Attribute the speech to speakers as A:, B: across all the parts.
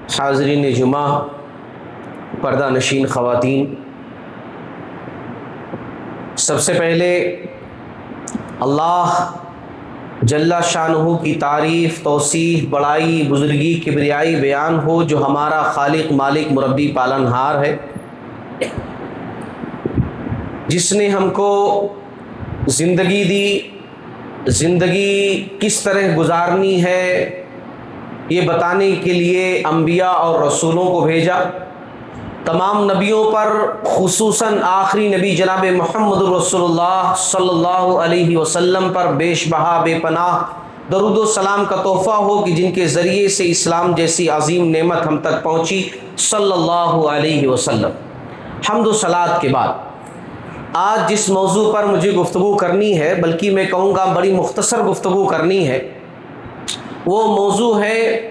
A: حاضرین جمعہ، پردہ نشین خواتین، سب سے پہلے اللہ جل شانہ کی تعریف، توصیف، بڑائی، بزرگی، کبریائی بیان ہو جو ہمارا خالق، مالک، مربی، پالنہار ہے، جس نے ہم کو زندگی دی، زندگی کس طرح گزارنی ہے یہ بتانے کے لیے انبیاء اور رسولوں کو بھیجا۔ تمام نبیوں پر خصوصاً آخری نبی جناب محمد رسول اللہ صلی اللہ علیہ وسلم پر بیش بہا بے پناہ درود و سلام کا تحفہ ہو کہ جن کے ذریعے سے اسلام جیسی عظیم نعمت ہم تک پہنچی صلی اللہ علیہ وسلم۔ حمد و صلات کے بعد آج جس موضوع پر مجھے گفتگو کرنی ہے، بلکہ میں کہوں گا بڑی مختصر گفتگو کرنی ہے، وہ موضوع ہے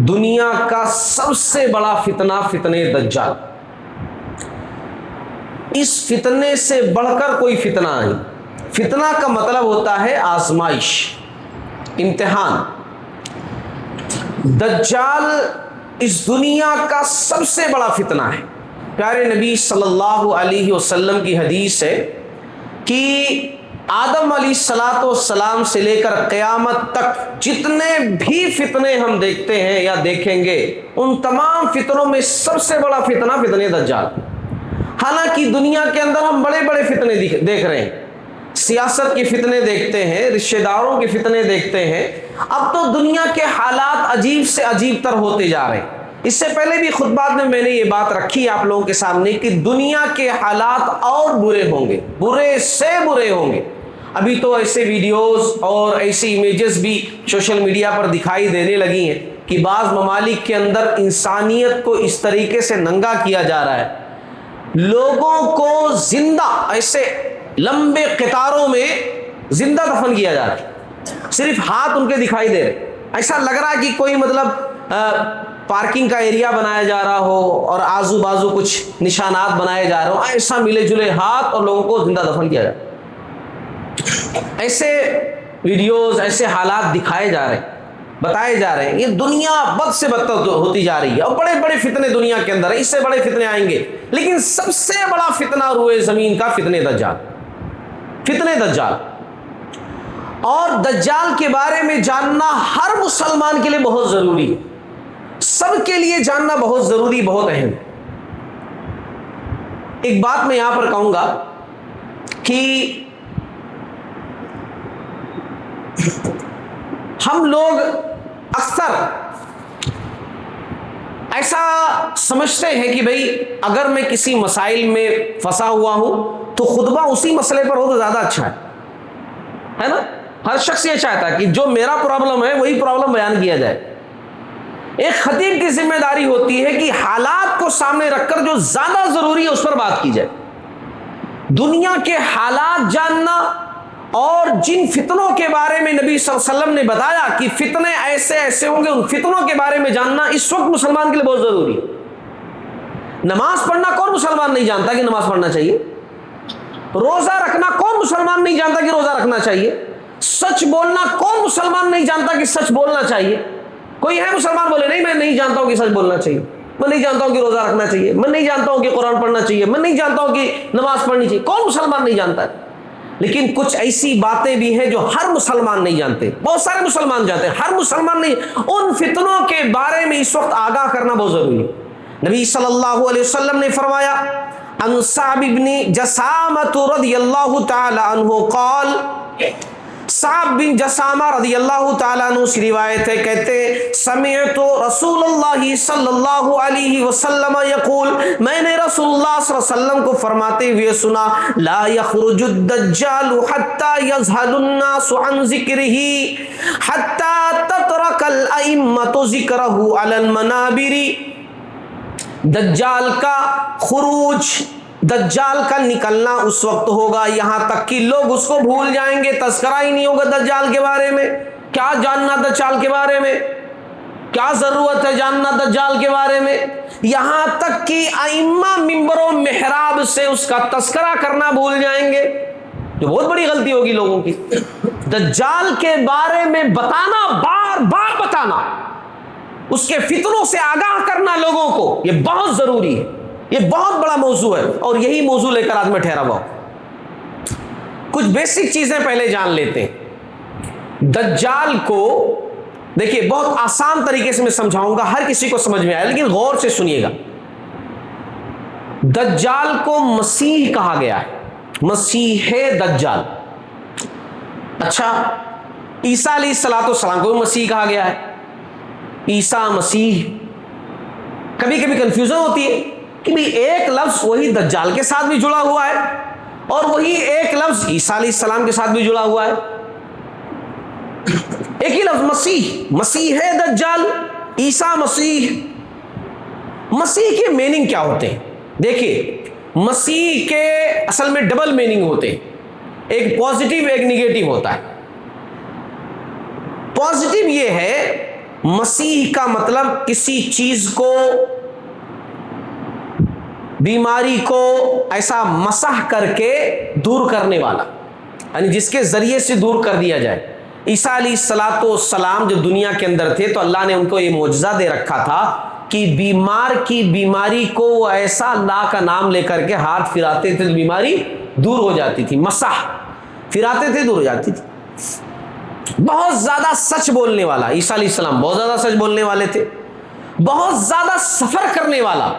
A: دنیا کا سب سے بڑا فتنہ، فتنہ دجال۔ اس فتنے سے بڑھ کر کوئی فتنہ نہیں۔ فتنہ کا مطلب ہوتا ہے آزمائش، امتحان۔ دجال اس دنیا کا سب سے بڑا فتنہ ہے۔ پیارے نبی صلی اللہ علیہ وسلم کی حدیث ہے کہ آدم علیہ السلام سے لے کر قیامت تک جتنے بھی فتنے ہم دیکھتے ہیں یا دیکھیں گے، ان تمام فتنوں میں سب سے بڑا فتنہ فتنہ دجال۔ حالانکہ دنیا کے اندر ہم بڑے بڑے فتنے دیکھ رہے ہیں، سیاست کے فتنے دیکھتے ہیں، رشتہ داروں کے فتنے دیکھتے ہیں۔ اب تو دنیا کے حالات عجیب سے عجیب تر ہوتے جا رہے ہیں۔ اس سے پہلے بھی خطبات میں نے یہ بات رکھی آپ لوگوں کے سامنے کہ دنیا کے حالات اور برے ہوں گے، برے سے برے ہوں گے۔ ابھی تو ایسے ویڈیوز اور ایسی امیجز بھی سوشل میڈیا پر دکھائی دینے لگی ہیں کہ بعض ممالک کے اندر انسانیت کو اس طریقے سے ننگا کیا جا رہا ہے، لوگوں کو زندہ ایسے لمبے قطاروں میں زندہ دفن کیا جا رہا ہے، صرف ہاتھ ان کے دکھائی دے رہے۔ ایسا لگ رہا ہے کہ کوئی پارکنگ کا ایریا بنایا جا رہا ہو اور آزو بازو کچھ نشانات بنائے جا رہے ہوں، ایسا ملے جلے ہاتھ اور لوگوں کو زندہ دفن کیا جا رہا ہے۔ ایسے ویڈیوز، ایسے حالات دکھائے جا رہے ہیں، بتائے جا رہے ہیں۔ یہ دنیا بد سے بدتر ہوتی جا رہی ہے اور بڑے بڑے فتنے دنیا کے اندر ہیں، اس سے بڑے فتنے آئیں گے، لیکن سب سے بڑا فتنہ روئے زمین کا فتنہ دجال، فتنہ دجال۔ اور دجال کے بارے میں جاننا ہر مسلمان کے لیے بہت ضروری ہے، سب کے لیے جاننا بہت ضروری، بہت اہم۔ ایک بات میں یہاں پر کہوں گا کہ ہم لوگ اکثر ایسا سمجھتے ہیں کہ بھئی اگر میں کسی مسائل میں پھنسا ہوا ہوں تو خطبہ اسی مسئلے پر ہو تو زیادہ اچھا ہے نا؟ ہر شخص یہ چاہتا ہے کہ جو میرا پرابلم ہے وہی پرابلم بیان کیا جائے۔ ایک خطیب کی ذمہ داری ہوتی ہے کہ حالات کو سامنے رکھ کر جو زیادہ ضروری ہے اس پر بات کی جائے۔ دنیا کے حالات جاننا اور جن فتنوں کے بارے میں نبی صلی اللہ علیہ وسلم نے بتایا کہ فتنے ایسے ایسے ہوں گے، ان فتنوں کے بارے میں جاننا اس وقت مسلمان کے لیے بہت ضروری ہے۔ نماز پڑھنا کون مسلمان نہیں جانتا کہ نماز پڑھنا چاہیے؟ روزہ رکھنا کون مسلمان نہیں جانتا کہ روزہ رکھنا چاہیے؟ سچ بولنا کون مسلمان نہیں جانتا کہ سچ بولنا چاہیے؟ کوئی ہے مسلمان بولے نہیں میں نہیں جانتا ہوں کہ سچ بولنا چاہیے، میں نہیں جانتا ہوں کہ روزہ رکھنا چاہیے، میں نہیں جانتا ہوں کہ قرآن پڑھنا چاہیے، میں نہیں جانتا ہوں کہ نماز پڑھنی چاہیے؟ کون مسلمان نہیں جانتا ہے؟ لیکن کچھ ایسی باتیں بھی ہیں جو ہر مسلمان نہیں جانتے، بہت سارے مسلمان جانتے ہیں، ہر مسلمان نہیں۔ ان فتنوں کے بارے میں اس وقت آگاہ کرنا بہت ضروری ہے۔ نبی صلی اللہ علیہ وسلم نے فرمایا عن صعب بن جسامۃ رضی اللہ تعالی عنہ قال، صعب بن جسامہ رضی اللہ تعالیٰ عنہ سے روایت ہے، کہتے سمعت رسول اللہ صلی اللہ علیہ وسلم یقول، میں نے رسول اللہ صلی اللہ علیہ وسلم کو فرماتے ہوئے سنا، لا یخرج الدجال حتی یذہل الناس عن ذکرہ حتی تترک الائمۃ ذکرہ علی المنابر۔ دجال کا خروج، دجال کا نکلنا اس وقت ہوگا یہاں تک کہ لوگ اس کو بھول جائیں گے، تذکرہ ہی نہیں ہوگا دجال کے بارے میں۔ کیا جاننا دجال کے بارے میں؟ کیا ضرورت ہے جاننا دجال کے بارے میں؟ یہاں تک کہ ائمہ منبر و محراب سے اس کا تذکرہ کرنا بھول جائیں گے، جو بہت بڑی غلطی ہوگی لوگوں کی۔ دجال کے بارے میں بتانا، بار بار بتانا، اس کے فتنوں سے آگاہ کرنا لوگوں کو، یہ بہت ضروری ہے، یہ بہت بڑا موضوع ہے، اور یہی موضوع لے کر آج میں ٹھہرا ہوا ہوں۔ کچھ بیسک چیزیں پہلے جان لیتے ہیں۔ دجال کو دیکھیے بہت آسان طریقے سے میں سمجھاؤں گا، ہر کسی کو سمجھ میں آئے، لیکن غور سے سنیے گا۔ دجال کو مسیح کہا گیا ہے، مسیح دجال۔ اچھا، عیسیٰ علیہ السلام کو بھی مسیح کہا گیا ہے، عیسیٰ مسیح۔ کبھی کبھی کنفیوژن ہوتی ہے کہ بھی ایک لفظ وہی دجال کے ساتھ بھی جڑا ہوا ہے اور وہی ایک لفظ عیسیٰ علیہ السلام کے ساتھ بھی جڑا ہوا ہے، ایک ہی لفظ مسیح ہے دجال، عیسیٰ مسیح۔ مسیح کے میننگ کیا ہوتے ہیں؟ دیکھیے مسیح کے اصل میں ڈبل میننگ ہوتے ہیں، ایک پازیٹیو ایک نیگیٹو ہوتا ہے۔ پازیٹیو یہ ہے مسیح کا مطلب کسی چیز کو، بیماری کو ایسا مسح کر کے دور کرنے والا، یعنی جس کے ذریعے سے دور کر دیا جائے۔ عیسیٰ علیہ السلام جب دنیا کے اندر تھے تو اللہ نے ان کو یہ معجزہ دے رکھا تھا کہ بیمار کی بیماری کو وہ ایسا اللہ کا نام لے کر کے ہاتھ پھراتے تھے تو بیماری دور ہو جاتی تھی، مسح پھراتے تھے دور ہو جاتی تھی۔ بہت زیادہ سچ بولنے والا عیسیٰ علیہ السلام، بہت زیادہ سچ بولنے والے تھے، بہت زیادہ سفر کرنے والا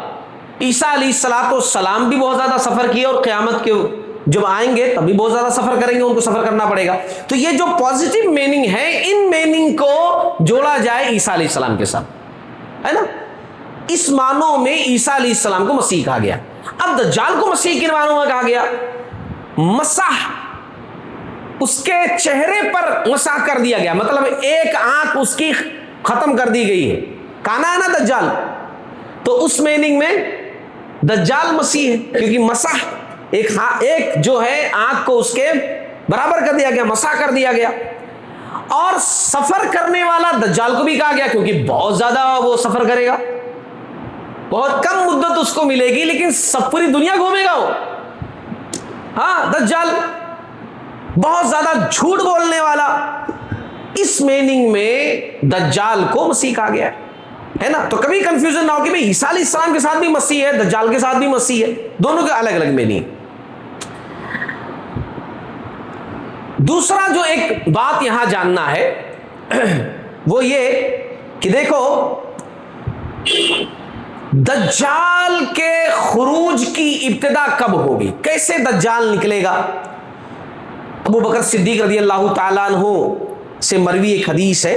A: عیسیٰ علیہ السلام بھی بہت زیادہ سفر کیے، اور قیامت کے جب آئیں گے تب بھی بہت زیادہ سفر کریں گے، ان کو سفر کرنا پڑے گا۔ تو یہ جو پازیٹیو میننگ ہے، ان میننگ کو جوڑا جائے عیسیٰ علیہ السلام کے ساتھ، ہے نا، اس معنوں میں عیسیٰ علیہ السلام کو مسیح کہا گیا۔ اب دجال کو مسیح کن معنوں میں کہا گیا؟ مسح، اس کے چہرے پر مسح کر دیا گیا، مطلب ایک آنکھ اس کی ختم کر دی گئی ہے، کانا ہے نا دجال، تو اس میننگ میں دجال مسیح ہے، کیونکہ مسح ایک جو ہے آنکھ کو اس کے برابر کر دیا گیا، مسح کر دیا گیا۔ اور سفر کرنے والا دجال کو بھی کہا گیا کیونکہ بہت زیادہ وہ سفر کرے گا، بہت کم مدت اس کو ملے گی لیکن سب پوری دنیا گھومے گا وہ۔ ہاں دجال بہت زیادہ جھوٹ بولنے والا، اس میننگ میں دجال کو مسیح کہا گیا ہے نا۔ تو کبھی کنفیوژن نہ ہو کہ بھئی عیسیٰ علیہ السلام کے ساتھ بھی مسیح ہے، دجال کے ساتھ بھی مسیح ہے، دونوں کے الگ الگ میننگ۔ دوسرا جو ایک بات یہاں جاننا ہے وہ یہ کہ دیکھو دجال کے خروج کی ابتدا کب ہوگی، کیسے دجال نکلے گا؟ ابو بکر صدیق رضی اللہ تعالیٰ عنہ سے مروی ایک حدیث ہے،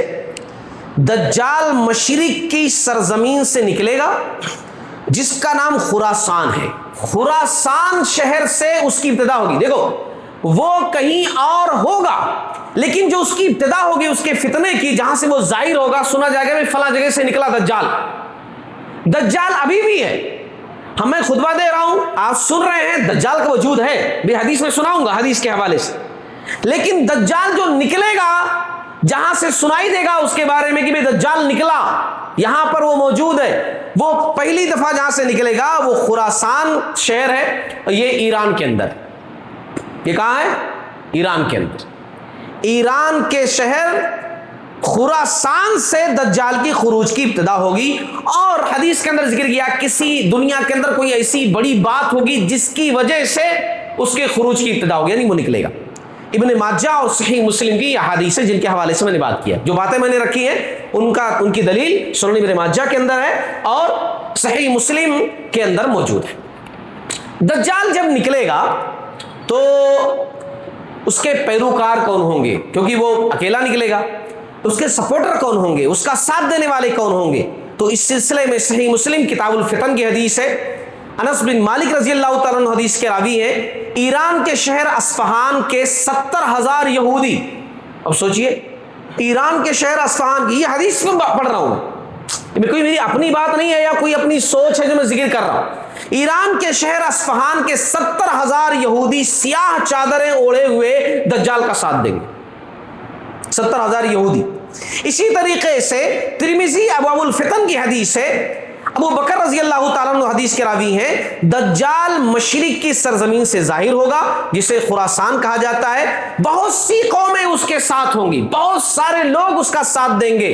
A: دجال مشرق کی سرزمین سے نکلے گا جس کا نام خراسان ہے، خراسان شہر سے اس کی ابتدا ہوگی۔ دیکھو وہ کہیں اور ہوگا لیکن جو اس کی ابتدا ہوگی اس کے فتنے کی، جہاں سے وہ ظاہر ہوگا، سنا جائے گا کہ فلاں جگہ سے نکلا دجال۔ دجال ابھی بھی ہے، میں خطبہ دے رہا ہوں، آپ سن رہے ہیں، دجال کا وجود ہے، بھی حدیث میں سناؤں گا حدیث کے حوالے سے، لیکن دجال جو نکلے گا جہاں سے سنائی دے گا اس کے بارے میں کہ بھی دجال نکلا، یہاں پر وہ موجود ہے، وہ پہلی دفعہ جہاں سے نکلے گا وہ خراسان شہر ہے، یہ ایران کے اندر، یہ کہاں ہے؟ ایران کے اندر، ایران کے شہر خراسان سے دجال کی خروج کی ابتدا ہوگی۔ اور حدیث کے اندر ذکر کیا کسی دنیا کے اندر کوئی ایسی بڑی بات ہوگی جس کی وجہ سے اس کے خروج کی ابتدا ہوگی، یعنی وہ نکلے گا۔ ابن ماجہ اور صحیح مسلم کی یہ حدیث ہے جن کے حوالے سے میں نے بات کیا، جو باتیں میں نے رکھی ہیں ان کی دلیل سنن ابن ماجہ کے اندر ہے اور صحیح مسلم کے اندر موجود ہے۔ دجال جب نکلے گا تو اس کے پیروکار کون ہوں گے، کیونکہ وہ اکیلا نکلے گا، اس کے سپورٹر کون ہوں گے، اس کا ساتھ دینے والے کون ہوں گے؟ تو اس سلسلے میں صحیح مسلم کتاب الفتن کی حدیث ہے، انس بن مالک رضی اللہ تعالیٰ عنہ حدیث کے راوی ہیں، ایران کے شہر اصفہان کے 70,000 یہودی، اب سوچئے ایران کے شہر اصفہان کی، یہ حدیث میں پڑھ رہا ہوں میں، کوئی میری اپنی بات نہیں ہے یا کوئی اپنی سوچ ہے جو میں ذکر کر رہا ہوں، ایران کے شہر اصفہان کے 70,000 یہودی سیاہ چادریں اوڑھے ہوئے دجال کا ساتھ دیں گے، 70,000 یہودی۔ اسی طریقے سے ترمذی ابواب الفتن کی حدیث ہے، ابو بکر رضی اللہ تعالیٰ عنہ حدیث کے راوی ہیں، دجال مشرق کی سرزمین سے ظاہر ہوگا جسے خراسان کہا جاتا ہے، بہت سی قومیں اس کے ساتھ ہوں گی، بہت سارے لوگ اس کا ساتھ دیں گے،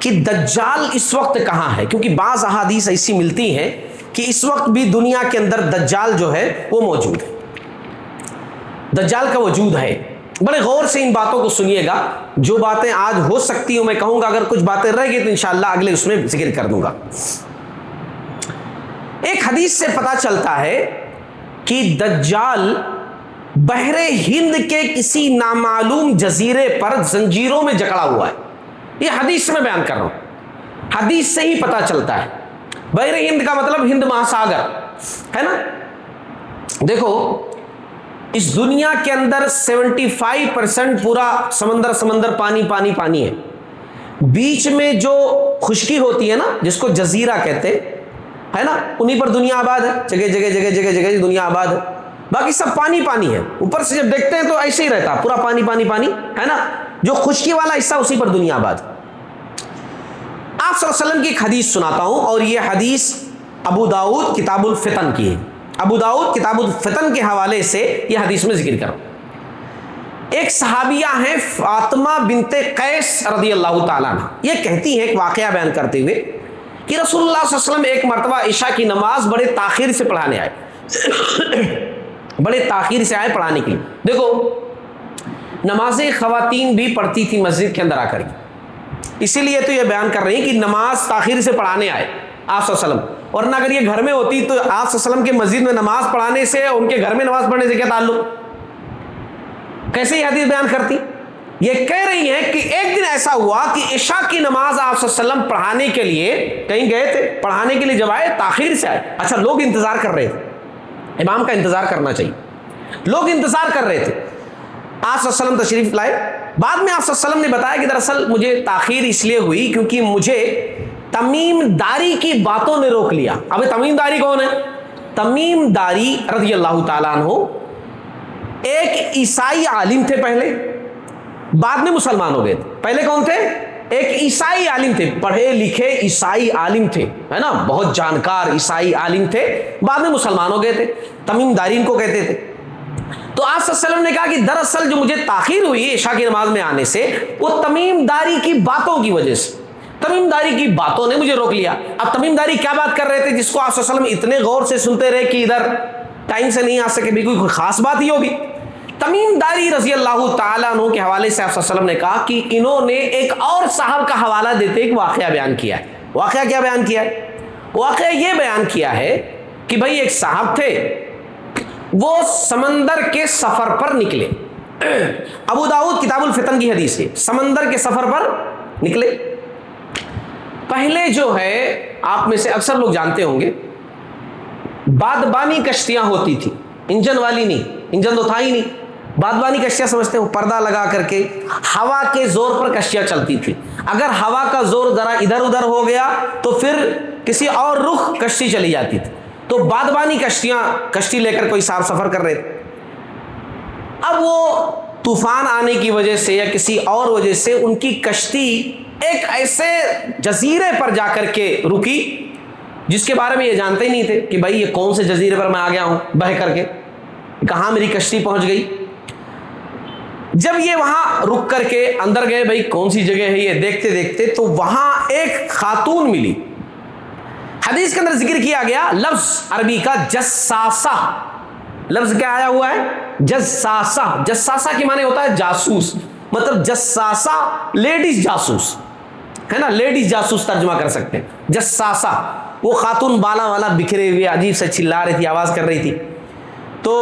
A: کہ دجال اس وقت کہاں ہے، کیونکہ بعض احادیث ایسی ملتی ہیں کہ اس وقت بھی دنیا کے اندر دجال جو ہے وہ موجود ہے، دجال کا وجود ہے۔ بڑے غور سے ان باتوں کو سنیے گا، جو باتیں آج ہو سکتی ہوں میں کہوں گا، اگر کچھ باتیں رہ گئی تو انشاءاللہ اگلے اس میں ذکر کر دوں گا۔ ایک حدیث سے پتہ چلتا ہے کہ دجال بحر ہند کے کسی نامعلوم جزیرے پر زنجیروں میں جکڑا ہوا ہے۔ یہ حدیث سے میں بیان کر رہا ہوں، حدیث سے ہی پتہ چلتا ہے۔ بحر ہند کا مطلب ہند مہاساگر ہے نا۔ دیکھو اس دنیا کے اندر 75% پورا سمندر پانی ہے، بیچ میں جو خشکی ہوتی ہے نا جس کو جزیرہ کہتے ہے نا، انہی پر دنیا آباد ہے، جگہ دنیا آباد ہے، باقی سب پانی ہے۔ اوپر سے جب دیکھتے ہیں تو ایسے ہی رہتا پورا پانی ہے نا، جو خشکی والا حصہ اسی پر دنیا آباد۔ آپ صلی اللہ علیہ وسلم کی ایک حدیث سناتا ہوں، اور یہ حدیث ابو داؤد کتاب الفتن کی ہے، ابو داؤد کتاب الفتن کے حوالے سے یہ حدیث میں ذکر کروں۔ ایک صحابیہ ہیں فاطمہ بنت قیس رضی اللہ تعالیٰ عنہ، یہ کہتی ہیں ایک واقعہ بیان کرتے ہوئے کہ رسول اللہ صلی اللہ علیہ وسلم ایک مرتبہ عشاء کی نماز بڑے تاخیر سے پڑھانے آئے، بڑے تاخیر سے آئے پڑھانے کے لیے۔ دیکھو نمازیں خواتین بھی پڑھتی تھی مسجد کے اندر آ کر، اسی لیے تو یہ بیان کر رہی ہیں کہ نماز تاخیر سے پڑھانے آئے آپ صلی اللہ علیہ وسلم، ورنہ اگر یہ گھر میں ہوتی تو آپ صلی اللہ علیہ وسلم کے مسجد میں نماز پڑھانے سے ان کے گھر میں نماز پڑھنے سے کیا تعلق، کیسے یہ حدیث بیان کرتی؟ یہ کہہ رہی ہیں کہ ایک دن ایسا ہوا کہ عشاء کی نماز آپ صلی اللہ علیہ وسلم پڑھانے کے لیے کہیں گئے تھے، پڑھانے کے لیے جب آئے تاخیر سے آئے۔ اچھا لوگ انتظار کر رہے تھے، امام کا انتظار کرنا چاہیے، لوگ انتظار کر رہے تھے، آپ صلی اللہ علیہ وسلم تشریف لائے۔ بعد میں آپ صلی اللہ علیہ وسلم نے بتایا کہ دراصل مجھے تاخیر اس لیے ہوئی کیونکہ مجھے تمیم داری کی باتوں نے روک لیا۔ اب تمیم داری کون ہے؟ تمیم داری رضی اللہ تعالیٰ عنہ ایک عیسائی عالم تھے، پہلے بعد میں مسلمان ہو گئے تھے۔ پہلے کون تھے؟ ایک عیسائی عالم تھے، پڑھے لکھے عیسائی عالم تھے، ہے نا، بہت جانکار عیسائی عالم تھے، بعد میں مسلمان ہو گئے تھے، تمیم داری ان کو کہتے تھے۔ تو آپ صلی اللہ علیہ وسلم نے کہا کہ دراصل جو مجھے تاخیر ہوئی عشاء کی نماز میں آنے سے وہ تمیم داری کی باتوں کی وجہ سے، تمیم داری کی باتوں نے مجھے روک لیا۔ اب تمیم داری کیا بات کر رہے تھے جس کو آپ صلی اللہ علیہ وسلم اتنے غور سے سنتے رہے کہ ادھر ٹائم سے نہیں آ سکے، بھی کوئی خاص بات ہی ہوگی۔ تمیم داری رضی اللہ تعالیٰ عنہ کے حوالے سے آپ صلی اللہ علیہ وسلم نے کہا کہ انہوں نے ایک اور صاحب کا حوالہ دیتے ایک واقعہ بیان کیا ہے۔ واقعہ کیا بیان کیا ہے؟ واقعہ یہ بیان کیا ہے کہ بھائی ایک صاحب تھے، وہ سمندر کے سفر پر نکلے، ابو داؤد کتاب الفتن کی حدیث ہے، سمندر کے سفر پر نکلے۔ پہلے جو ہے آپ میں سے اکثر لوگ جانتے ہوں گے بادبانی کشتیاں ہوتی تھی، انجن والی نہیں، انجن تو تھا ہی نہیں، بادبانی کشتیاں سمجھتے ہو، پردہ لگا کر کے ہوا کے زور پر کشتیاں چلتی تھی، اگر ہوا کا زور ذرا ادھر ادھر ہو گیا تو پھر کسی اور رخ کشتی چلی جاتی تھی۔ تو بادبانی کشتی لے کر کوئی صاحب سفر کر رہے تھے، اب وہ طوفان آنے کی وجہ سے یا کسی اور وجہ سے ان کی کشتی ایک ایسے جزیرے پر جا کر کے رکی جس کے بارے میں یہ جانتے ہی نہیں تھے کہ بھائی یہ کون سے جزیرے پر میں آ گیا ہوں بہہ کر کے، کہاں میری کشتی پہنچ گئی۔ جب یہ وہاں رک کر کے اندر گئے، بھائی کون سی جگہ ہے یہ دیکھتے دیکھتے، تو وہاں ایک خاتون ملی۔ حدیث کے اندر ذکر کیا گیا لفظ عربی کا جساسہ، لفظ کیا آیا ہوا ہے؟ جساسہ۔ جساسہ کی معنی ہوتا ہے جاسوس، مطلب جساسہ لیڈیز جاسوس ہے نا، لیڈیز جاسوس ترجمہ کر سکتے ہیں جساسہ۔ وہ خاتون بالا والا بکھرے ہوئے عجیب سے چلا رہی تھی، آواز کر رہی تھی، تو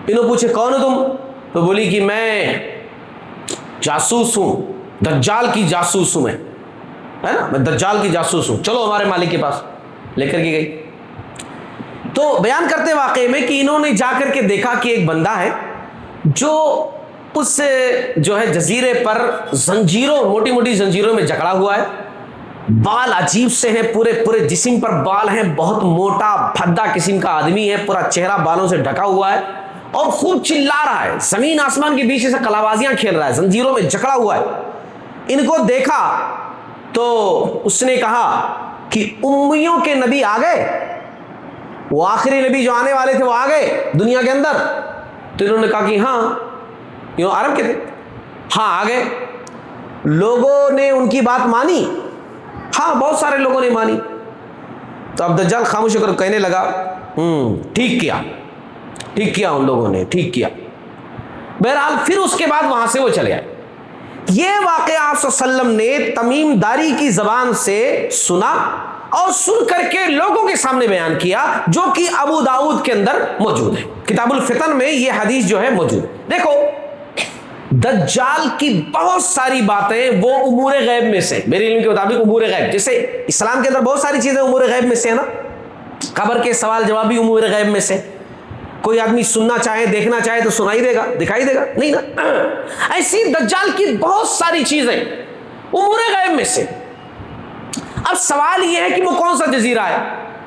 A: انہوں پوچھے کون ہو تم؟ تو بولی کہ میں جاسوس ہوں، دجال کی جاسوس ہوں، میں ہے نا، میں دجال کی جاسوس ہوں، چلو ہمارے مالک کے پاس، لے کر کے گئی۔ تو بیان کرتے واقعے میں کہ انہوں نے جا کر کے دیکھا کہ ایک بندہ ہے جو اس جو ہے جزیرے پر زنجیروں، موٹی موٹی زنجیروں میں جکڑا ہوا ہے، بال عجیب سے ہیں، پورے جسم پر بال ہیں، بہت موٹا بھدا قسم کا آدمی ہے، پورا چہرہ بالوں سے ڈھکا ہوا ہے اور خوب چلا رہا ہے، زمین آسمان کے بیچ سے کلاوازیاں کھیل رہا ہے، زنجیروں میں جکڑا ہوا ہے۔ ان کو دیکھا تو اس نے کہا کہ امیوں کے نبی آ گئے، وہ آخری نبی جو آنے والے تھے وہ آ گئے دنیا کے اندر؟ تو انہوں نے کہا کہ ہاں، عرب کے تھے، ہاں آ گئے۔ لوگوں نے ان کی بات مانی؟ ہاں بہت سارے لوگوں نے مانی. تو اب دجال خاموش ہو کر کہنے لگا ٹھیک کیا ان لوگوں نے, ٹھیک کیا. بہرحال پھر اس کے بعد وہاں سے وہ چلے آئے. یہ واقعہ آپ صلی اللہ علیہ وسلم نے تمیم داری کی زبان سے سنا اور سن کر کے لوگوں کے سامنے بیان کیا, جو کہ ابو داؤد کے اندر موجود ہے. کتاب الفتن میں یہ حدیث جو ہے موجود ہے. دیکھو دجال کی بہت ساری باتیں وہ امور غیب میں سے, میرے علم کے مطابق امور غیب, جیسے اسلام کے اندر بہت ساری چیزیں امور غیب میں سے ہے نا, قبر کے سوال جواب بھی امور غیب میں سے. کوئی آدمی سننا چاہے دیکھنا چاہے تو سنائی دے گا, دکھائی دے گا نہیں نا. ایسی دجال کی بہت ساری چیزیں امور غیب میں سے. اب سوال یہ ہے کہ وہ کون سا جزیرہ ہے.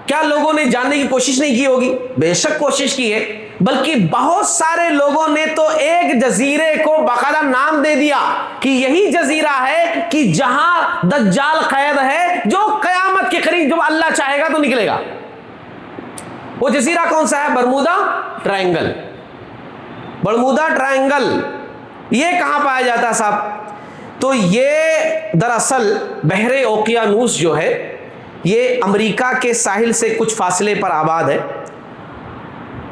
A: کیا لوگوں نے جاننے کی کوشش نہیں کی ہوگی؟ بے شک کوشش کی ہے, بلکہ بہت سارے لوگوں نے تو ایک جزیرے کو باقاعدہ نام دے دیا کہ یہی جزیرہ ہے کہ جہاں دجال قید ہے, جو قیامت کے قریب جب اللہ چاہے گا تو نکلے گا. وہ جزیرہ کون سا ہے؟ Bermuda triangle. برمودا ٹرائنگل یہ کہاں پایا جاتا ہے صاحب؟ تو یہ دراصل بحر اوقیانوس جو ہے یہ امریکہ کے ساحل سے کچھ فاصلے پر آباد ہے.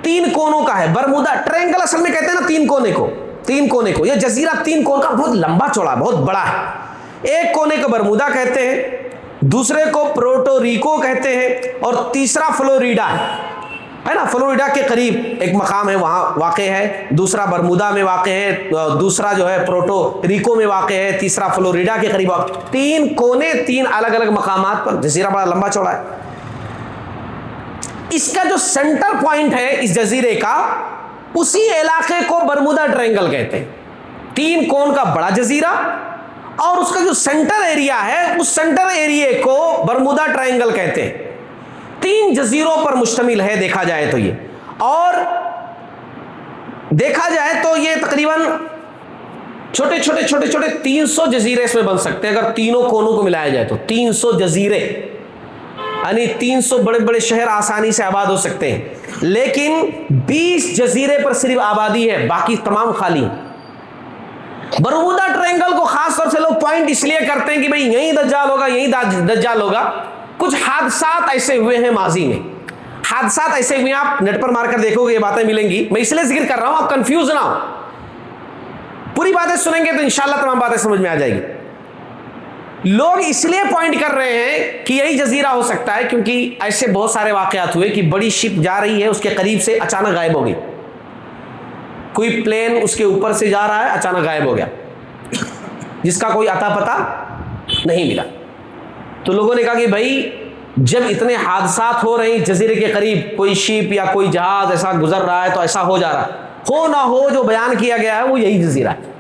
A: 3 کونوں کا ہے. برمودا ٹرائنگل اصل میں کہتے ہیں نا 3 کونے کو, 3 کونے کو. یہ جزیرہ 3 کون کا بہت لمبا چوڑا بہت بڑا ہے. ایک کونے کو برمودا کہتے ہیں, دوسرے کو پورٹو ریکو کہتے ہیں, اور تیسرا فلوریڈا ہے نا. فلوریڈا کے قریب ایک مقام ہے وہاں واقع ہے, دوسرا برمودا میں واقع ہے, دوسرا جو ہے پورٹو ریکو میں واقع ہے, تیسرا فلوریڈا کے قریب واقع. 3 کونے 3 الگ الگ مقامات پر جزیرہ بڑا لمبا چوڑا ہے. اس کا جو سینٹر پوائنٹ ہے اس جزیرے کا, اسی علاقے کو برمودا ٹرائنگل کہتے ہیں. 3 کون کا بڑا جزیرہ اور اس کا جو سینٹر ایریا ہے اس سینٹر ایریے کو برمودا ٹرائنگل کہتے ہیں. 3 جزیروں پر مشتمل ہے دیکھا جائے تو یہ, اور دیکھا جائے تو یہ تقریباً چھوٹے چھوٹے 300 جزیرے اس میں بن سکتے ہیں اگر تینوں کونوں کو ملایا جائے تو. 300 جزیرے یعنی 300 بڑے بڑے شہر آسانی سے آباد ہو سکتے ہیں. لیکن 20 جزیرے پر صرف آبادی ہے, باقی تمام خالی. برمودا ٹرائنگل کو خاص طور سے لوگ پوائنٹ اس لیے کرتے ہیں کہ بھئی یہیں دجال ہوگا, یہیں دجال ہوگا. کچھ حادثات ایسے ہوئے ہیں ماضی میں, حادثات ایسے ہوئے ہیں, آپ نیٹ پر مار کر دیکھو گے یہ باتیں ملیں گی. میں اس لیے ذکر کر رہا ہوں آپ کنفیوز نہ ہو, پوری باتیں سنیں گے تو انشاءاللہ تمام باتیں سمجھ میں آ جائے گی. لوگ اس لیے پوائنٹ کر رہے ہیں کہ یہی جزیرہ ہو سکتا ہے کیونکہ ایسے بہت سارے واقعات ہوئے کہ بڑی شپ جا رہی ہے, اس کے قریب سے اچانک غائب ہو گئی. کوئی پلین اس کے اوپر سے جا رہا ہے, اچانک غائب ہو گیا, جس کا کوئی اتا پتہ نہیں ملا. تو لوگوں نے کہا کہ بھائی جب اتنے حادثات ہو رہے ہیں جزیرے کے قریب, کوئی شپ یا کوئی جہاز ایسا گزر رہا ہے تو ایسا ہو جا رہا ہے, ہو نہ ہو جو بیان کیا گیا ہے وہ یہی جزیرہ ہے.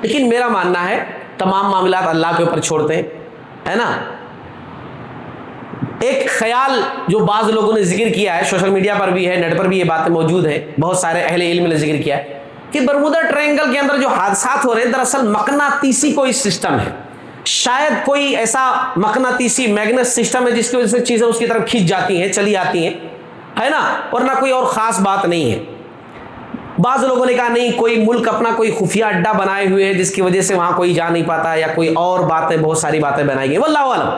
A: لیکن میرا ماننا ہے تمام معاملات اللہ کے اوپر چھوڑتے ہیں, ہے نا. ایک خیال جو بعض لوگوں نے ذکر کیا ہے, سوشل میڈیا پر بھی ہے, نیٹ پر بھی یہ باتیں موجود ہیں, بہت سارے اہل علم نے ذکر کیا ہے کہ برمودا ٹرائنگل کے اندر جو حادثات ہو رہے ہیں دراصل مقناطیسی کوئی سسٹم ہے. شاید کوئی ایسا مقناطیسی میگنس سسٹم ہے جس کی وجہ سے چیزیں اس کی طرف کھینچ جاتی ہیں, چلی آتی ہیں, ہے نا, اور نہ کوئی اور خاص بات نہیں ہے. بعض لوگوں نے کہا نہیں کوئی ملک اپنا کوئی خفیہ اڈا بنائے ہوئے ہے جس کی وجہ سے وہاں کوئی جا نہیں پاتا, یا کوئی اور باتیں, بہت ساری باتیں بنائی گئی. واللہ اعلم,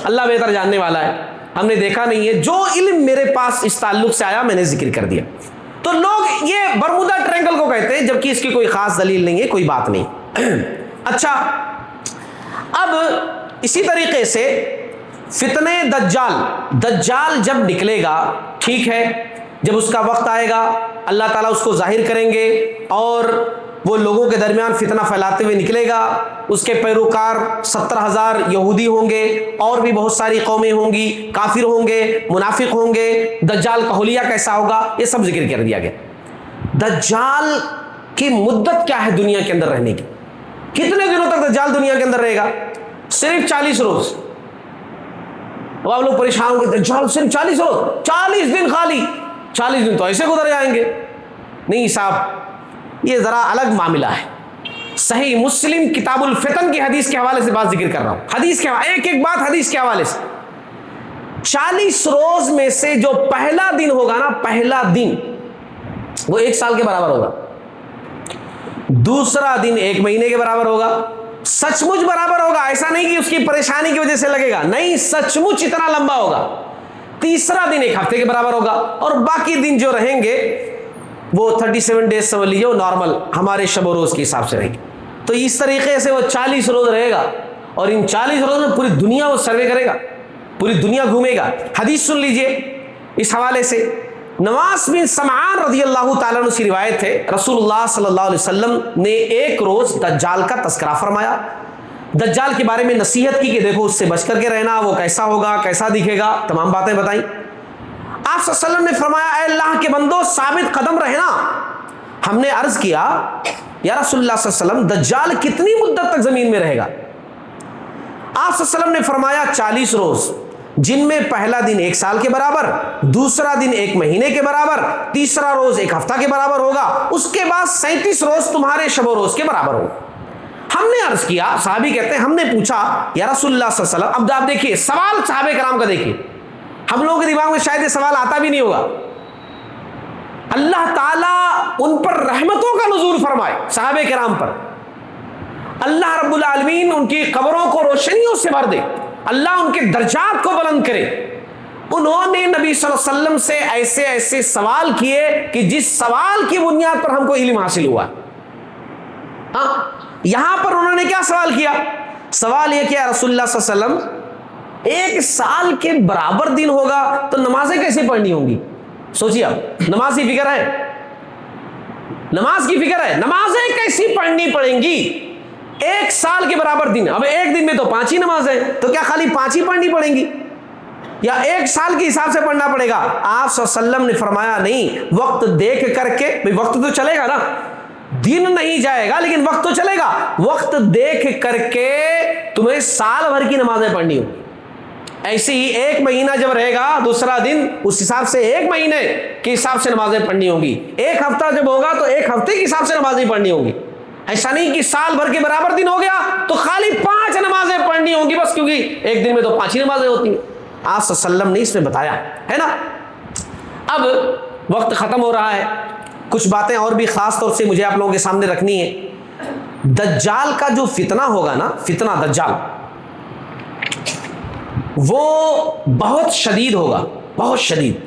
A: اللہ بہتر جاننے والا ہے, ہم نے دیکھا نہیں ہے. جو علم میرے پاس اس تعلق سے آیا میں نے ذکر کر دیا. تو لوگ یہ برمودا ٹرائنگل کو کہتے ہیں جبکہ اس کی کوئی خاص دلیل نہیں ہے, کوئی بات نہیں. اچھا, اب اسی طریقے سے فتنہ دجال جب نکلے گا, ٹھیک ہے, جب اس کا وقت آئے گا اللہ تعالیٰ اس کو ظاہر کریں گے اور وہ لوگوں کے درمیان فتنہ پھیلاتے ہوئے نکلے گا. اس کے پیروکار 70,000 یہودی ہوں گے, اور بھی بہت ساری قومیں ہوں گی, کافر ہوں گے, منافق ہوں گے. دجال کا حلیہ کیسا ہوگا یہ سب ذکر کر دیا گیا. دجال کی مدت کیا ہے دنیا کے اندر رہنے کی, کتنے دنوں تک دجال دنیا کے اندر رہے گا؟ صرف 40 روز. اب آپ لوگ پریشان ہوں گے, دجال صرف 40 روز, 40 دن خالی, 40 دن تو ایسے گزر جائیں گے. نہیں صاحب, یہ ذرا الگ معاملہ ہے. صحیح مسلم کتاب الفتن کی حدیث کے حوالے سے بات ذکر کر رہا ہوں. حدیث کے ایک بات حدیث کے حوالے سے. 40 روز میں سے جو پہلا دن ہوگا نا, پہلا دن وہ 1 سال کے برابر ہوگا, دوسرا دن 1 مہینے کے برابر ہوگا, سچ مچ برابر ہوگا، ایسا نہیں کہ اس کی پریشانی کی وجہ سے لگے گا، نہیں، سچ مچ اتنا لمبا ہوگا۔ تیسرا دن ایک ہفتے کے برابر ہوگا، اور باقی دن جو رہیں گے وہ 37 ڈیز سمجھ لیجیے، وہ نارمل ہمارے شب و روز کے حساب سے رہیں گے۔ تو اس طریقے سے وہ 40 روز رہے گا، اور ان 40 روز میں پوری دنیا وہ سروے کرے گا، پوری دنیا گھومے گا۔ حدیث سن لیجئے اس حوالے سے، نواس بن سمعان رضی اللہ تعالیٰ عنہ سے روایت ہے، رسول اللہ صلی اللہ علیہ وسلم نے ایک روز دجال کا تذکرہ فرمایا، دجال کے بارے میں نصیحت کی کہ دیکھو اس سے بچ کر کے رہنا، وہ کیسا ہوگا، کیسا دکھے گا، تمام باتیں بتائیں۔ آپ صلی اللہ علیہ وسلم نے فرمایا، اے اللہ کے بندو ثابت قدم رہنا۔ ہم نے عرض کیا یا رسول اللہ صلی اللہ علیہ وسلم دجال کتنی مدت تک زمین میں رہے گا؟ آپ صلی اللہ علیہ وسلم نے فرمایا 40 روز، جن میں پہلا دن 1 سال کے برابر، دوسرا دن 1 مہینے کے برابر، تیسرا روز 1 ہفتہ کے برابر ہوگا، اس کے بعد 37 روز تمہارے شب و روز کے برابر ہوگا۔ ہم نے عرض کیا، صحابی کہتے ہیں ہم نے پوچھا یا رسول اللہ صلی اللہ علیہ وسلم، اب آپ دیکھیے سوال صحابہ کرام کا، دیکھیے ہم لوگوں کے دماغ میں شاید یہ سوال آتا بھی نہیں ہوگا۔ اللہ تعالیٰ ان پر رحمتوں کا نزول فرمائے، صحابہ کرام پر، اللہ رب العالمین ان کی قبروں کو روشنیوں سے بھر دے، اللہ ان کے درجات کو بلند کرے۔ انہوں نے نبی صلی اللہ علیہ وسلم سے ایسے ایسے سوال کیے کہ جس سوال کی بنیاد پر ہم کو علم حاصل ہوا۔ یہاں پر انہوں نے کیا سوال کیا؟ سوال یہ کیا رسول اللہ صلی اللہ علیہ وسلم 1 سال کے برابر دن ہوگا تو نمازیں کیسے پڑھنی ہوں گی؟ سوچیے اب، نماز کی فکر ہے، نماز کی فکر ہے، نمازیں کیسی پڑھنی پڑیں گی؟ 1 سال کے برابر دن، اب ایک دن میں تو 5 ہی نمازیں، تو کیا خالی 5 ہی پڑھنی پڑیں گی یا 1 سال کے حساب سے پڑھنا پڑے گا؟ آپ صلی اللہ علیہ وسلم نے فرمایا نہیں، وقت دیکھ کر کے، وقت تو چلے گا نا، دن نہیں جائے گا لیکن وقت تو چلے گا، وقت دیکھ کر کے تمہیں سال بھر کی نمازیں پڑھنی ہوں۔ ایسے ہی 1 مہینہ جب رہے گا، دوسرا دن اس حساب سے 1 مہینے کے حساب سے نمازیں پڑھنی ہوں گی، 1 ہفتہ جب ہوگا تو 1 ہفتے کے حساب سے نمازیں پڑھنی ہوں گی۔ ایسا نہیں کہ سال بھر کے برابر دن ہو گیا تو خالی 5 نمازیں پڑھنی ہوں گی بس، کیونکہ ایک دن میں تو 5 ہی نمازیں ہوتی ہیں۔ آپ صلی اللہ علیہ وسلم نے اس میں بتایا ہے نا۔ اب وقت ختم ہو رہا ہے، کچھ باتیں اور بھی خاص طور سے مجھے آپ لوگوں کے سامنے رکھنی ہے۔ دجال کا جو فتنہ ہوگا نا، فتنہ دجال، وہ بہت شدید ہوگا، بہت شدید۔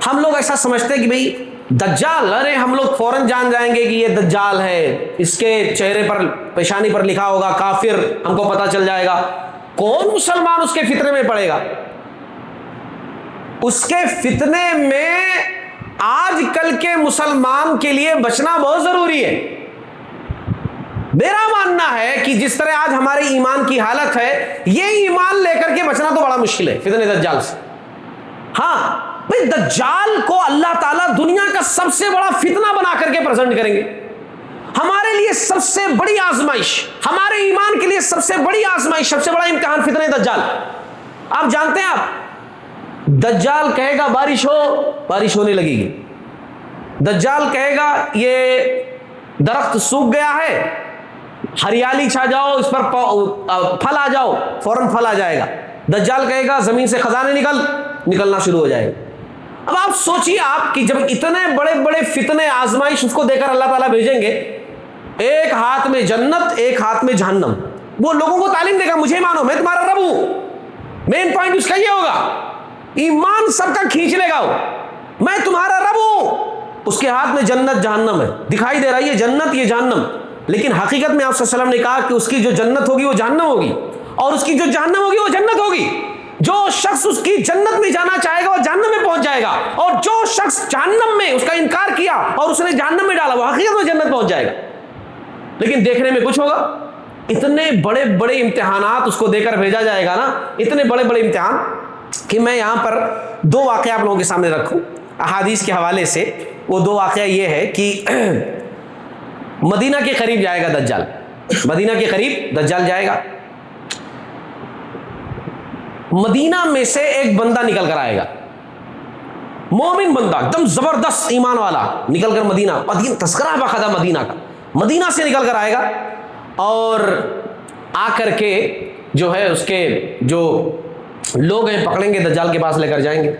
A: ہم لوگ ایسا سمجھتے ہیں کہ بھئی دجال، ارے ہم لوگ فوراً جان جائیں گے کہ یہ دجال ہے، اس کے چہرے پر، پیشانی پر لکھا ہوگا کافر، ہم کو پتہ چل جائے گا۔ کون مسلمان اس کے فتنے میں پڑے گا؟ اس کے فتنے میں آج کل کے مسلمان کے لیے بچنا بہت ضروری ہے۔ میرا ماننا ہے کہ جس طرح آج ہمارے ایمان کی حالت ہے، یہ ایمان لے کر کے بچنا تو بڑا مشکل ہے فتنہ دجال سے۔ ہاں بھئی دجال کو اللہ تعالیٰ دنیا کا سب سے بڑا فتنہ بنا کر کے پریزنٹ کریں گے، ہمارے لیے سب سے بڑی آزمائش، ہمارے ایمان کے لیے سب سے بڑی آزمائش، سب سے بڑا امتحان فتنہ دجال۔ آپ جانتے ہیں، آپ دجال کہے گا بارش ہو، بارش ہونے لگے گی۔ دجال کہے گا یہ درخت سوکھ گیا ہے، ہریالی چھا جاؤ، اس پر پھل آ جاؤ، فوراً پھل آ جائے گا۔ دجال کہے گا زمین سے خزانے نکلنا شروع ہو جائے گا۔ اب آپ سوچیے، آپ کی جب اتنے بڑے بڑے فتنے آزمائش اس کو دے کر اللہ تعالیٰ بھیجیں گے، ایک ہاتھ میں جنت، ایک ہاتھ میں جہنم، وہ لوگوں کو تعلیم دے گا مجھے مانو، میں تمہارا رب ہوں۔ مین پوائنٹ اس کا یہ ہوگا، ایمان سب کا کھینچ لے گا، میں تمہارا رب ہوں۔ اس کے ہاتھ میں جنت جہنم ہے، دکھائی دے رہا ہے یہ جنت یہ جہنم، لیکن حقیقت میں آپ صلی اللہ علیہ وسلم نے کہا کہ اس کی جو جنت ہوگی وہ جہنم ہوگی، اور اس کی جو جہنم ہوگی وہ جنت ہوگی۔ جو شخص اس کی جنت میں جانا چاہے گا وہ جہنم میں پہنچ جائے گا، اور جو شخص جہنم میں اس کا انکار کیا اور اس نے جہنم میں ڈالا وہ حقیقت میں جنت پہنچ جائے گا۔ لیکن دیکھنے میں کچھ ہوگا، اتنے بڑے بڑے امتحانات اس کو دے کر بھیجا جائے گا نا، اتنے بڑے بڑے امتحان، کہ میں یہاں پر 2 واقعہ آپ لوگوں کے سامنے رکھوں احادیث کے حوالے سے۔ وہ 2 واقعہ یہ ہے کہ مدینہ کے قریب جائے گا دجال، مدینہ کے قریب دجال جائے گا، مدینہ میں سے ایک بندہ نکل کر آئے گا، مومن بندہ ایک دم زبردست ایمان والا، نکل کر مدینہ تذکرہ باقاعدہ مدینہ کا، مدینہ سے نکل کر آئے گا، اور آ کر کے جو ہے اس کے جو لوگ ہیں پکڑیں گے، دجال کے پاس لے کر جائیں گے۔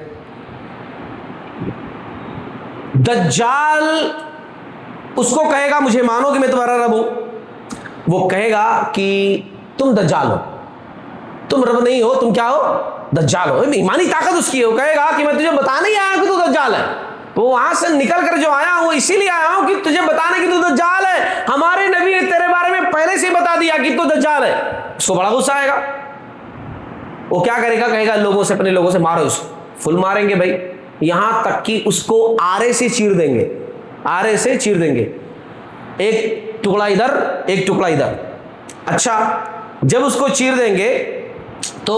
A: دجال اس کو کہے گا مجھے مانو کہ میں تمہارا رب ہوں، وہ کہے گا کہ تم دجال ہو، تم رب نہیں ہو، تم کیا ہو؟ دجال ہو۔ ایمانی طاقت اس کی ہے، وہ کہے گا کہ میں تجھے بتانے ہی آیا کہ تو دجال ہے، وہ وہاں سے نکل کر جو آیا ہوں اسی لیے آیا ہوں کہ تجھے بتانے کہ تو دجال ہے، ہمارے نبی نے تیرے بارے میں پہلے سے بتا دیا کہ تو دجال ہے۔ اس کو بڑا غصہ آئے گا، وہ کیا کرے گا؟ کہے گا لوگوں سے، اپنے لوگوں سے مارو اس کو، فل ماریں گے بھائی، یہاں تک کہ اس کو آرے سے چیر دیں گے، آرے سے چیر دیں گے، ایک ٹکڑا ادھر ایک ٹکڑا ادھر۔ اچھا، جب اس کو چیر دیں گے تو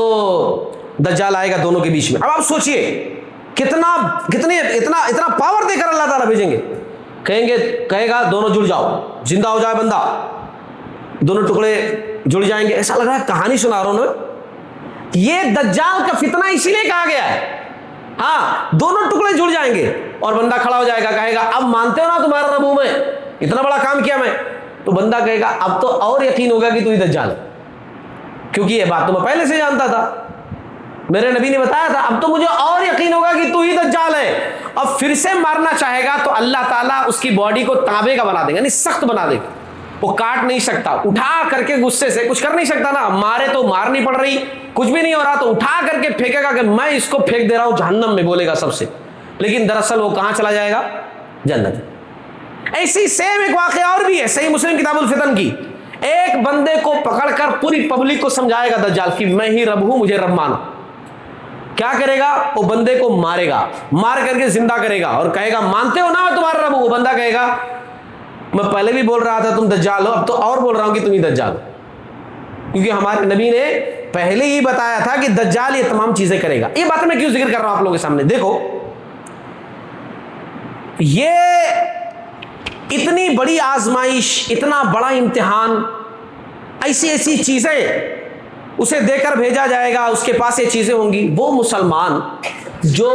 A: دجال آئے گا دونوں کے بیچ میں۔ اب آپ سوچئے اتنا پاور دے کر اللہ تعالیٰ بھیجیں گے، کہے گا دونوں جڑ جاؤ، زندہ ہو جائے بندہ، دونوں ٹکڑے جڑ جائیں گے۔ ایسا لگ رہا ہے کہانی سنا رہا ہوں نا، یہ دجال کا فتنہ اسی لیے کہا گیا ہے۔ ہاں، دونوں ٹکڑے جڑ جائیں گے اور بندہ کھڑا ہو جائے گا، کہے گا اب مانتے ہو نا تمہارا رب ہوں میں، اتنا بڑا کام کیا میں؟ تو بندہ کہے گا اب تو اور یقین ہوگا کہ تو ہی دجال ہے، کیونکہ یہ بات تو میں پہلے سے جانتا تھا، میرے نبی نے بتایا تھا، اب تو مجھے اور یقین ہوگا کہ تو ہی دجال ہے۔ اب پھر سے مارنا چاہے گا تو اللہ تعالیٰ اس کی باڈی کو تانبے کا بنا دے گا، یعنی سخت بنا دے گا، وہ کاٹ نہیں سکتا، اٹھا کر کے غصے سے کچھ کر نہیں سکتا نا، مارے تو مار نہیں پڑ رہی، کچھ بھی نہیں ہو رہا تو اٹھا کر کے پھینکے گا کہ میں اس کو پھینک دے رہا ہوں جہنم میں، بولے گا سب سے، لیکن دراصل وہ کہاں چلا جائے گا؟ جنت۔ ایسی سیم ایک واقعہ اور بھی ہے صحیح مسلم کتاب الفتن کی، ایک بندے کو پکڑ کر پوری پبلک کو سمجھائے گا دجال کہ میں ہی رب ہوں، مجھے رب مانو۔ کیا کرے گا؟ وہ بندے کو مارے گا، مار کر کے زندہ کرے گا اور کہے گا مانتے ہو نا میں تمہارا رب ہوں؟ وہ بندہ کہے گا میں پہلے بھی بول رہا تھا تم دجال ہو، اب تو اور بول رہا ہوں کہ تم ہی دجال ہو، کیونکہ ہمارے نبی نے پہلے ہی بتایا تھا کہ دجال یہ تمام چیزیں کرے گا۔ یہ باتیں میں کیوں ذکر کر رہا ہوں آپ لوگوں کے سامنے؟ دیکھو، یہ اتنی بڑی آزمائش، اتنا بڑا امتحان، ایسی چیزیں اسے دے کر بھیجا جائے گا، اس کے پاس یہ چیزیں ہوں گی۔ وہ مسلمان جو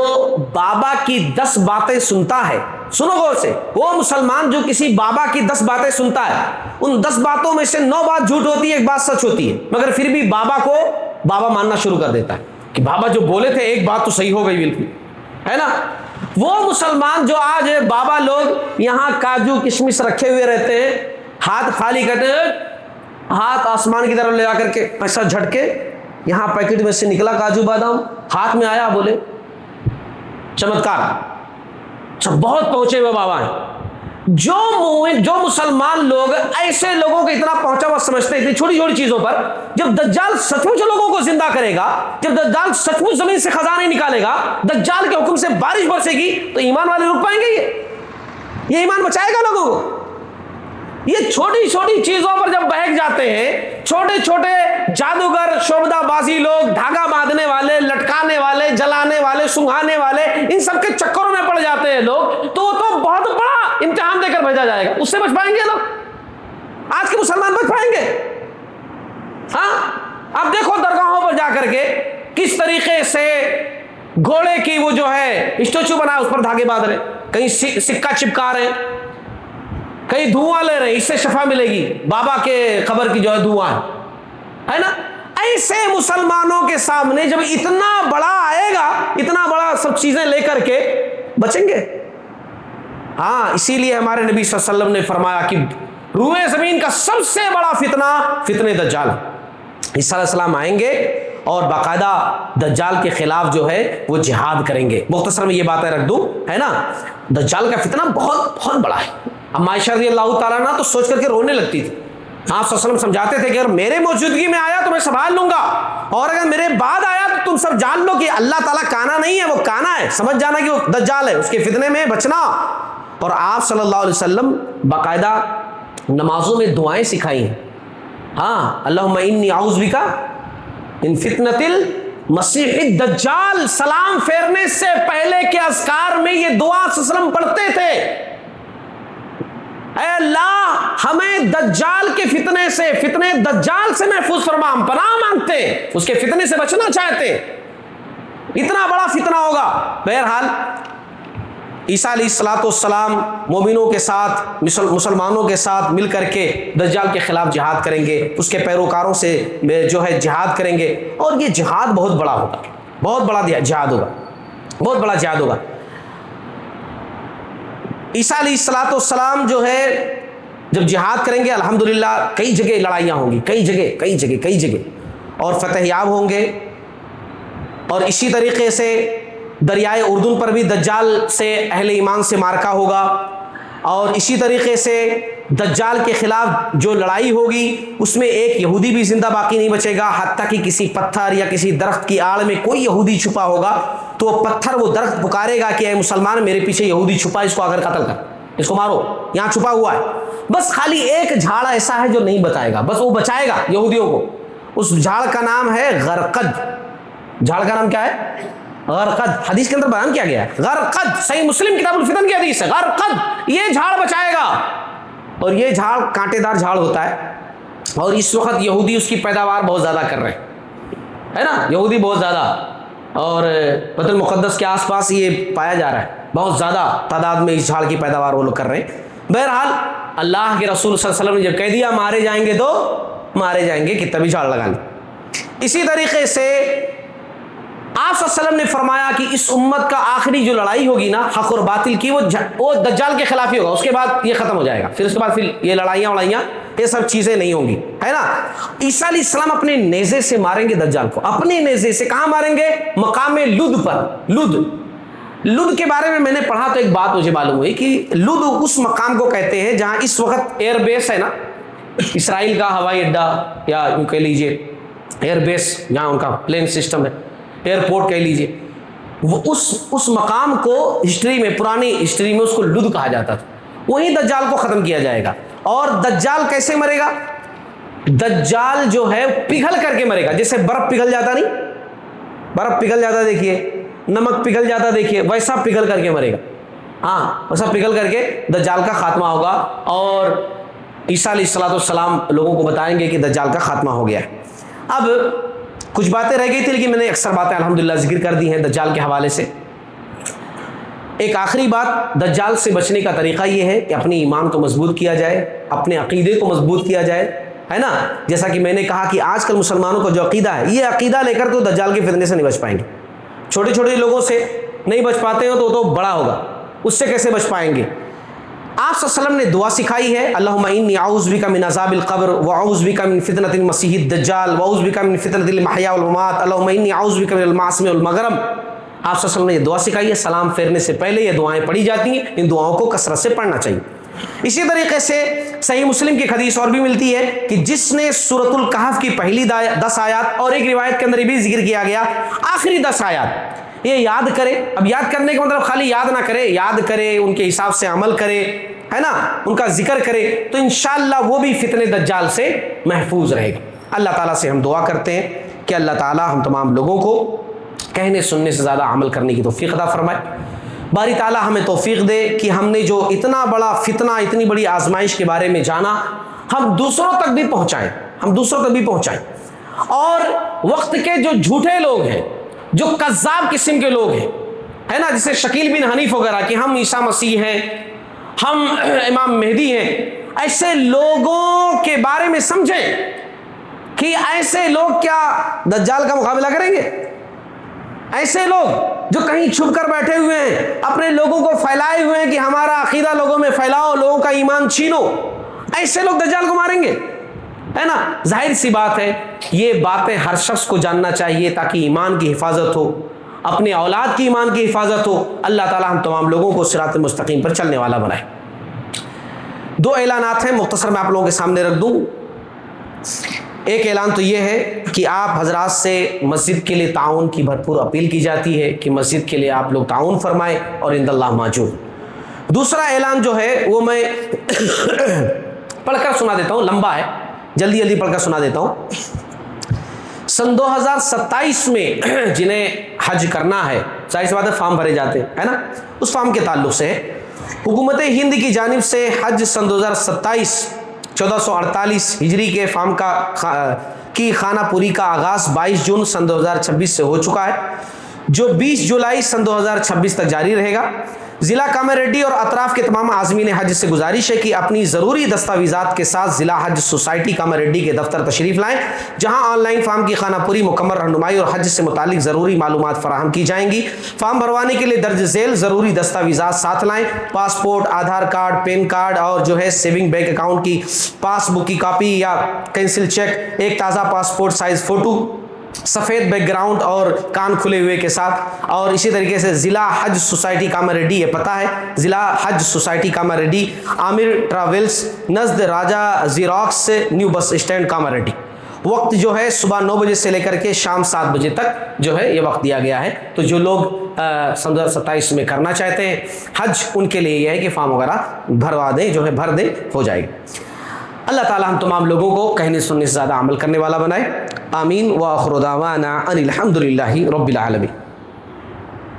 A: بابا کی 10 باتیں سنتا ہے، سنو غور سے، وہ مسلمان جو کسی بابا کی 10 باتیں سنتا ہے، ان 10 باتوں میں سے 9 بات جھوٹ ہوتی ہے، 1 بات سچ ہوتی ہے، مگر پھر بھی بابا ماننا شروع کر دیتا ہے کہ بابا جو بولے تھے ایک بات تو صحیح ہو گئی بالکل، ہے نا۔ وہ مسلمان جو آج بابا لوگ یہاں کاجو کشمش رکھے ہوئے رہتے ہیں، ہاتھ خالی کرتے ہیں، ہاتھ آسمان کی طرف لے جا کر کے ایسا جھٹکے، یہاں پیکٹ میں سے نکلا کاجو بادام، ہاتھ میں آیا، بولے چمتکار، بہت پہنچے ہوئے بابا ہیں۔ جو مسلمان لوگ ایسے لوگوں کو اتنا پہنچا ہوا سمجھتے ہیں اتنی چھوٹی چھوٹی چیزوں پر، جب دجال سچ مچ لوگوں کو زندہ کرے گا، جب دجال سچ مچ زمین سے خزانے نکالے گا، دجال کے حکم سے بارش برسے گی، تو ایمان والے رک پائیں گے؟ یہ ایمان بچائے گا لوگوں کو؟ یہ چھوٹی چھوٹی چیزوں پر جب بہک جاتے ہیں، چھوٹے چھوٹے جادوگر، شعبدہ بازی لوگ، دھاگا باندھنے والے، لٹکانے والے، جلانے والے، سنگھانے والے، ان سب کے چکروں میں پڑ جاتے ہیں لوگ، تو بہت بڑا امتحان دے کر بھیجا جائے گا۔ اس سے بچ پائیں گے لوگ؟ آج کے مسلمان بچ پائیں گے؟ ہاں، اب دیکھو درگاہوں پر جا کر کے کس طریقے سے گھوڑے کی وہ جو ہے اسٹیچو بنا، اس پر دھاگے باندھ رہے، کہیں سکہ چپکا رہے، کئی دھواں لے رہے ہیں، اس سے شفا ملے گی، بابا کے قبر کی جو ہے دھواں ہے نا۔ ایسے مسلمانوں کے سامنے جب اتنا بڑا آئے گا، اتنا بڑا سب چیزیں لے کر کے، بچیں گے؟ ہاں، اسی لیے ہمارے نبی صلی اللہ علیہ وسلم نے فرمایا کہ روئے زمین کا سب سے بڑا فتنہ دجال۔ عیسیٰ علیہ السلام آئیں گے اور باقاعدہ دجال کے خلاف جو ہے وہ جہاد کریں گے۔ مختصر میں یہ باتیں رکھ دوں، ہے نا، دجال کا فتنہ بہت بہت بڑا ہے۔ اب عائشہ رضی اللہ تعالیٰ عنہ تو سوچ کر کے رونے لگتی تھی۔ آپ صلی اللہ علیہ وسلم سمجھاتے تھے کہ اگر میرے موجودگی میں آیا تو میں سنبھال لوں گا، اور اگر میرے بعد آیا تو تم سب جان لو کہ اللہ تعالیٰ کانا نہیں ہے، وہ کانا ہے، سمجھ جانا کہ وہ دجال ہے، اس کے فتنے میں بچنا۔ اور آپ صلی اللہ علیہ وسلم باقاعدہ نمازوں میں دعائیں سکھائی ہیں۔ ہاں، اللہم انی اعوذ بک من فتنۃ المسیح الدجال، سلام پھیرنے سے پہلے کے اذکار میں یہ دعا صلی اللہ علیہ وسلم پڑھتے تھے، اے اللہ ہمیں دجال کے فتنے سے، فتنے دجال سے محفوظ فرما، ہم پناہ مانگتے، اس کے فتنے سے بچنا چاہتے، اتنا بڑا فتنہ ہوگا۔ بہرحال عیسیٰ علیہ السلام مومنوں کے ساتھ، مسلمانوں کے ساتھ مل کر کے دجال کے خلاف جہاد کریں گے، اس کے پیروکاروں سے جو ہے جہاد کریں گے، اور یہ جہاد بہت بڑا ہوگا، بہت بڑا جہاد ہوگا، بہت بڑا جہاد ہوگا۔ عیسیٰ علیہ السلام جو ہے جب جہاد کریں گے الحمدللہ کئی جگہ لڑائیاں ہوں گی، کئی جگہ اور فتح یاب ہوں گے. اور اسی طریقے سے دریائے اردن پر بھی دجال سے اہل ایمان سے مارکا ہوگا. اور اسی طریقے سے دجال کے خلاف جو لڑائی ہوگی اس میں ایک یہودی بھی زندہ باقی نہیں بچے گا، حتیٰ کہ کسی پتھر یا کسی درخت کی آڑ میں کوئی یہودی چھپا ہوگا تو وہ پتھر وہ درخت پکارے گا کہ اے مسلمان میرے پیچھے یہودی چھپا، اس کو اگر قتل کر، اس کو مارو، یہاں چھپا ہوا ہے. بس خالی ایک جھاڑ ایسا ہے جو نہیں بتائے گا، بس وہ بچائے گا یہودیوں کو. اس جھاڑ کا نام ہے غرقد. جھاڑ کا نام کیا ہے؟ غرقد. حدیث کے اندر بیان کیا گیا ہے غرقد، صحیح مسلم کتاب الفتن کی حدیث ہے. غرقد، یہ جھاڑ بچائے گا. اور یہ جھاڑ کانٹے دار جھاڑ ہوتا ہے، اور اس وقت یہودی اس کی پیداوار بہت زیادہ کر رہے ہیں، ہے نا، یہودی بہت زیادہ، اور بیت المقدس کے آس پاس یہ پایا جا رہا ہے، بہت زیادہ تعداد میں اس جھاڑ کی پیداوار وہ لوگ کر رہے ہیں. بہرحال اللہ کے رسول صلی اللہ علیہ وسلم نے جب کہہ دیا مارے جائیں گے تو مارے جائیں گے، کتنا بھی جھاڑ لگا لیں. اسی طریقے سے آپ صلی اللہ علیہ وسلم نے فرمایا کہ اس امت کا آخری جو لڑائی ہوگی نا حق اور باطل کی، وہ دجال کے خلاف ہی ہوگا. اس کے بعد یہ ختم ہو جائے گا، پھر اس کے بعد پھر یہ لڑائیاں یہ سب چیزیں نہیں ہوں گی، ہے نا. عیسیٰ علیہ السلام اپنے نیزے سے ماریں گے دجال کو، اپنے نیزے سے. کہاں ماریں گے؟ مقام لد پر. لد کے بارے میں میں نے پڑھا تو ایک بات مجھے معلوم ہوئی کہ لد اس مقام کو کہتے ہیں جہاں اس وقت ایئر بیس ہے نا، اسرائیل کا ہوائی اڈا، یا یوں کہہ لیجیے ایئر بیس جہاں ان کا پلین سسٹم ہے، ایئرپورٹ کہہ لیجیے، وہ اس مقام کو ہسٹری میں، پرانی ہسٹری میں اس کو لد کہا جاتا تھا. وہیں دجال کو ختم کیا جائے گا. اور دجال کیسے مرے گا؟ دجال جو ہے پگھل کر کے مرے گا، جیسے برف پگھل جاتا، نہیں برف پگھل جاتا دیکھیے، نمک پگھل جاتا دیکھیے، ویسا پگھل کر کے مرے گا. ہاں ویسا پگھل کر کے دجال کا خاتمہ ہوگا. اور عیسیٰ علیہ السلام لوگوں کو بتائیں گے کہ دجال کا خاتمہ ہو گیا ہے. اب کچھ باتیں رہ گئی تھی لیکن میں نے اکثر باتیں الحمدللہ ذکر کر دی ہیں دجال کے حوالے سے. ایک آخری بات، دجال سے بچنے کا طریقہ یہ ہے کہ اپنی ایمان کو مضبوط کیا جائے، اپنے عقیدے کو مضبوط کیا جائے، ہے نا. جیسا کہ میں نے کہا کہ آج کل مسلمانوں کا جو عقیدہ ہے، یہ عقیدہ لے کر تو دجال کے فتنے سے نہیں بچ پائیں گے. چھوٹے چھوٹے لوگوں سے نہیں بچ پاتے ہو تو بڑا ہوگا، اس سے کیسے بچ پائیں گے؟ آپ صلی اللہ علیہ وسلم نے دعا سکھائی ہے، اللہم انی اعوذ بک من عذاب القبر واعوذ بک من فتنة المسیح الدجال واعوذ بک من فتنة المحیا والممات اللہم انی اعوذ بک من المعصم والمغرم. آپ صلی اللہ علیہ وسلم نے یہ دعا سکھائی ہے. سلام پھیرنے سے پہلے یہ دعائیں پڑھی جاتی ہیں، ان دعاؤں کو کثرت سے پڑھنا چاہیے. اسی طریقے سے صحیح مسلم کی حدیث اور بھی ملتی ہے کہ جس نے سورۃ الکہف کی پہلی 10 آیات، اور ایک روایت کے اندر یہ بھی ذکر کیا گیا آخری 10 آیات، یہ یاد کرے. اب یاد کرنے کا مطلب خالی یاد نہ کرے، یاد کرے، ان کے حساب سے عمل کرے، ہے نا، ان کا ذکر کرے، تو انشاءاللہ وہ بھی فتنہ دجال سے محفوظ رہے گا. اللہ تعالیٰ سے ہم دعا کرتے ہیں کہ اللہ تعالیٰ ہم تمام لوگوں کو کہنے سننے سے زیادہ عمل کرنے کی توفیق عطا فرمائے. باری تعالیٰ ہمیں توفیق دے کہ ہم نے جو اتنا بڑا فتنہ، اتنی بڑی آزمائش کے بارے میں جانا، ہم دوسروں تک بھی پہنچائیں. اور وقت کے جو جھوٹے لوگ ہیں، جو کذاب قسم کے لوگ ہیں، ہے نا، جیسے شکیل بن حنیف وغیرہ کہ ہم عیسیٰ مسیح ہیں، ہم امام مہدی ہیں، ایسے لوگوں کے بارے میں سمجھیں کہ ایسے لوگ کیا دجال کا مقابلہ کریں گے؟ ایسے لوگ جو کہیں چھپ کر بیٹھے ہوئے ہیں، اپنے لوگوں کو پھیلائے ہوئے ہیں کہ ہمارا عقیدہ لوگوں میں پھیلاؤ، لوگوں کا ایمان چھینو، ایسے لوگ دجال کو ماریں گے، ہے نا. ظاہر سی بات ہے یہ باتیں ہر شخص کو جاننا چاہیے تاکہ ایمان کی حفاظت ہو، اپنے اولاد کی ایمان کی حفاظت ہو. اللہ تعالی ہم تمام لوگوں کو صراط مستقیم پر چلنے والا بنائے. 2 اعلانات ہیں، مختصر میں آپ لوگوں کے سامنے رکھ دوں. ایک اعلان تو یہ ہے کہ آپ حضرات سے مسجد کے لیے تعاون کی بھرپور اپیل کی جاتی ہے کہ مسجد کے لیے آپ لوگ تعاون فرمائیں اور عند اللہ ماجور. دوسرا اعلان جو ہے وہ میں پڑھ کر سنا دیتا ہوں، لمبا ہے، جلدی پڑھ کر سنا دیتا ہوں. سن 2027 میں جنہیں حج کرنا ہے، ظاہر سی بات ہے فارم بھرے جاتے ہیں، ہے نا، اس فارم کے تعلق سے حکومت ہند کی جانب سے حج سن 2027 1448 ہجری کے فارم کی خانہ پوری کا آغاز 22 جون سن 2026 سے ہو چکا ہے، جو 20 جولائی سن 2026 تک جاری رہے گا. ضلع کامریڈی اور اطراف کے تمام عازمین حج سے گزارش ہے کہ اپنی ضروری دستاویزات کے ساتھ ضلع حج سوسائٹی کامریڈی کے دفتر تشریف لائیں، جہاں آن لائن فارم کی خانہ پوری، مکمل رہنمائی اور حج سے متعلق ضروری معلومات فراہم کی جائیں گی۔ فارم بھروانے کے لیے درج ذیل ضروری دستاویزات ساتھ لائیں: passport, Aadhaar card, PAN card اور سیونگ بینک اکاؤنٹ کی پاس بک کی کاپی یا کینسل چیک، ایک تازہ پاسپورٹ سائز فوٹو سفید بیک گراؤنڈ اور کان کھلے ہوئے کے ساتھ۔ اور اسی طریقے سے ضلع حج سوسائٹی کامریڈی، یہ پتہ ہے ضلع حج سوسائٹی کامریڈی، عامر ٹراویلز، نزد راجہ زیروکس، نیو بس اسٹینڈ کامریڈی۔ وقت جو ہے صبح 9 بجے سے لے کر کے شام 7 بجے تک جو ہے یہ وقت دیا گیا ہے۔ تو جو لوگ 27 میں کرنا چاہتے ہیں حج، ان کے لیے یہ ہے کہ فارم وغیرہ بھروا دیں، جو ہے بھر دیں، ہو جائے گی۔ اللہ تعالی ہم تمام لوگوں کو کہنے سننے سے زیادہ عمل کرنے والا بنائے، آمین۔ وآخر دعوانا ان الحمد للہ رب العالمین۔